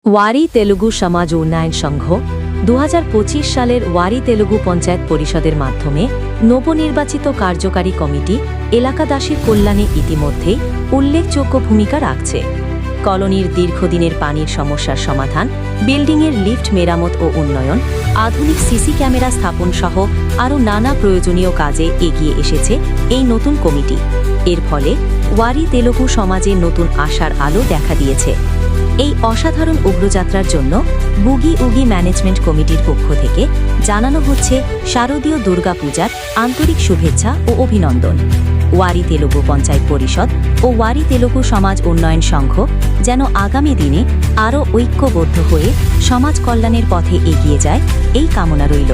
ওয়ারি তেলুগু সমাজ উন্নয়ন সংঘ 2025 সালের ওয়ারি তেলুগু পঞ্চায়েত পরিষদের মাধ্যমে নবনির্বাচিত কার্যকারী কমিটি এলাকাবাসীর কল্যাণে ইতিমধ্যেই উল্লেখযোগ্য ভূমিকা রাখছে। কলোনির দীর্ঘদিনের পানির সমস্যার সমাধান, বিল্ডিংয়ের লিফট মেরামত ও উন্নয়ন, আধুনিক সিসি ক্যামেরা স্থাপন সহ আরও নানা প্রয়োজনীয় কাজে এগিয়ে এসেছে এই নতুন কমিটি। এর ফলে ওয়ারি তেলুগু সমাজে নতুন আশার আলো দেখা দিয়েছে। এই অসাধারণ অগ্রযাত্রার জন্য বুগি উগি ম্যানেজমেন্ট কমিটির পক্ষ থেকে জানানো হচ্ছে শারদীয় দুর্গাপূজার আন্তরিক শুভেচ্ছা ও অভিনন্দন। ওয়ারি তেলুগু পঞ্চায়েত পরিষদ ও ওয়ারি তেলুগু সমাজ উন্নয়ন সংঘ যেন আগামী দিনে আরও ঐক্যবদ্ধ হয়ে সমাজ কল্যাণের পথে এগিয়ে যায়, এই কামনা রইল।